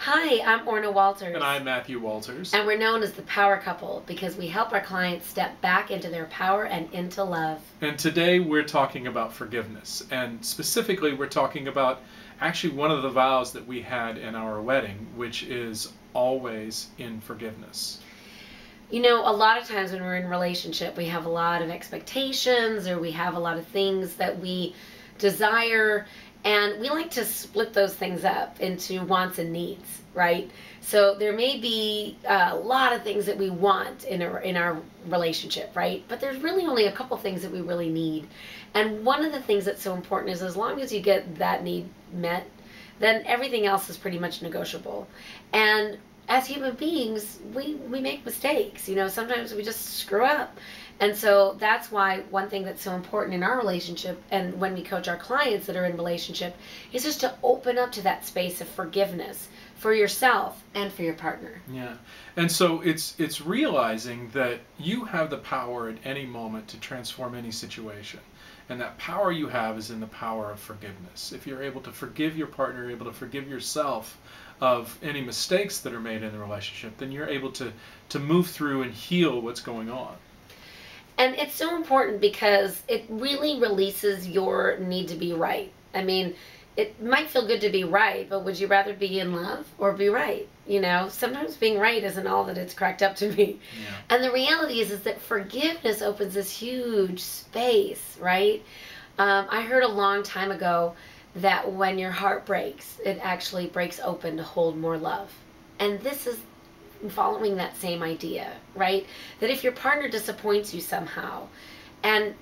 Hi, I'm Orna Walters. And I'm Matthew Walters. And we're known as the Power Couple because we help our clients step back into their power and into love. And today we're talking about forgiveness. And specifically, we're talking about actually one of the vows that we had in our wedding, which is always in forgiveness. You know, a lot of times when we're in a relationship, we have a lot of expectations or we have a lot of things that we desire, and we like to split those things up into wants and needs, right? So there may be a lot of things that we want in our relationship, right? But there's really only a couple things that we really need. And one of the things that's so important is as long as you get that need met, then everything else is pretty much negotiable. And as human beings, we make mistakes. You know, sometimes we just screw up. And so that's why one thing that's so important in our relationship and when we coach our clients that are in relationship is just to open up to that space of forgiveness for yourself and for your partner. Yeah. And so it's realizing that you have the power at any moment to transform any situation. And that power you have is in the power of forgiveness. If you're able to forgive your partner, you're able to forgive yourself of any mistakes that are made in the relationship, then you're able to move through and heal what's going on. And it's so important because it really releases your need to be right. I mean, it might feel good to be right, but would you rather be in love or be right? You know, sometimes being right isn't all that it's cracked up to be. Yeah. And the reality is that forgiveness opens this huge space, right? I heard a long time ago that when your heart breaks, it actually breaks open to hold more love. And this is following that same idea, right? That if your partner disappoints you somehow, and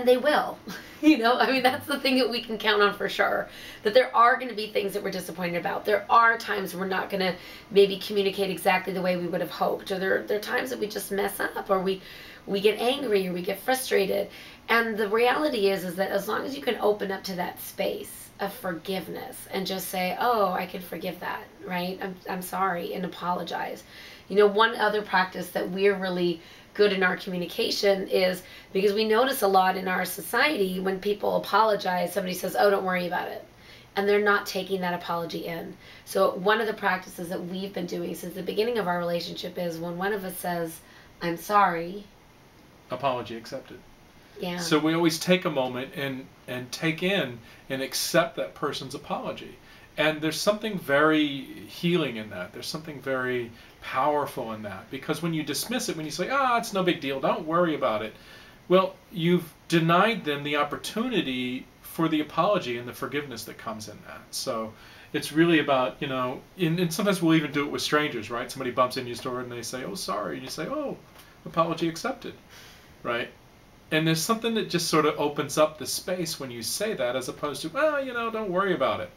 they will, you know, I mean, that's the thing that we can count on for sure, that there are going to be things that we're disappointed about. There are times we're not going to maybe communicate exactly the way we would have hoped, or there are times that we just mess up, or we get angry, or we get frustrated. And the reality is that as long as you can open up to that space of forgiveness and just say, oh, I can forgive that, right? I'm sorry, and apologize. You know, one other practice that we're really good in our communication is because we notice a lot in our society when people apologize, somebody says, oh, don't worry about it. And they're not taking that apology in. So one of the practices that we've been doing since the beginning of our relationship is when one of us says, I'm sorry. Apology accepted. Yeah. So we always take a moment and take in and accept that person's apology. And there's something very healing in that. There's something very powerful in that. Because when you dismiss it, when you say, it's no big deal, don't worry about it, well, you've denied them the opportunity for the apology and the forgiveness that comes in that. So it's really about, you know, and sometimes we'll even do it with strangers, right? Somebody bumps into your store and they say, oh, sorry. And you say, oh, apology accepted, right? And there's something that just sort of opens up the space when you say that, as opposed to, well, you know, don't worry about it,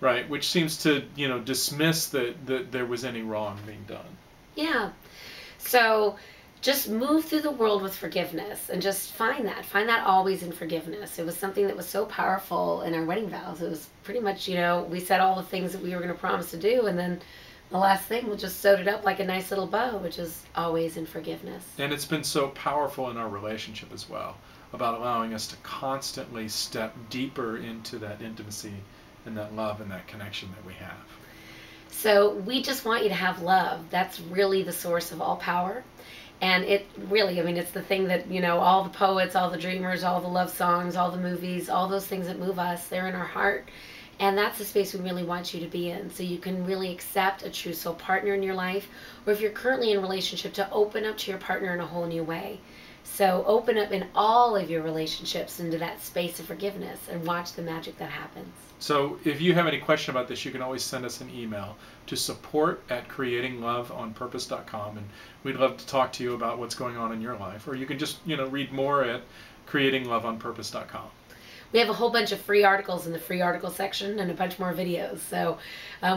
right? Which seems to, you know, dismiss that there was any wrong being done. Yeah. So just move through the world with forgiveness and just find that always in forgiveness. It was something that was so powerful in our wedding vows. It was pretty much, you know, we said all the things that we were going to promise to do, and then the last thing, we just sewed it up like a nice little bow, which is always in forgiveness. And it's been so powerful in our relationship as well, about allowing us to constantly step deeper into that intimacy and that love and that connection that we have. So we just want you to have love. That's really the source of all power. And it really, I mean, it's the thing that, you know, all the poets, all the dreamers, all the love songs, all the movies, all those things that move us, they're in our heart. And that's the space we really want you to be in, so you can really accept a true soul partner in your life, or if you're currently in a relationship, to open up to your partner in a whole new way. So open up in all of your relationships into that space of forgiveness and watch the magic that happens. So if you have any question about this, you can always send us an email to support@creatingloveonpurpose.com, and we'd love to talk to you about what's going on in your life. Or you can just, you know, read more at creatingloveonpurpose.com. We have a whole bunch of free articles in the free article section and a bunch more videos. So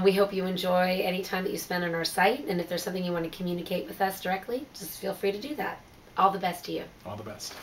we hope you enjoy any time that you spend on our site. And if there's something you want to communicate with us directly, just feel free to do that. All the best to you. All the best.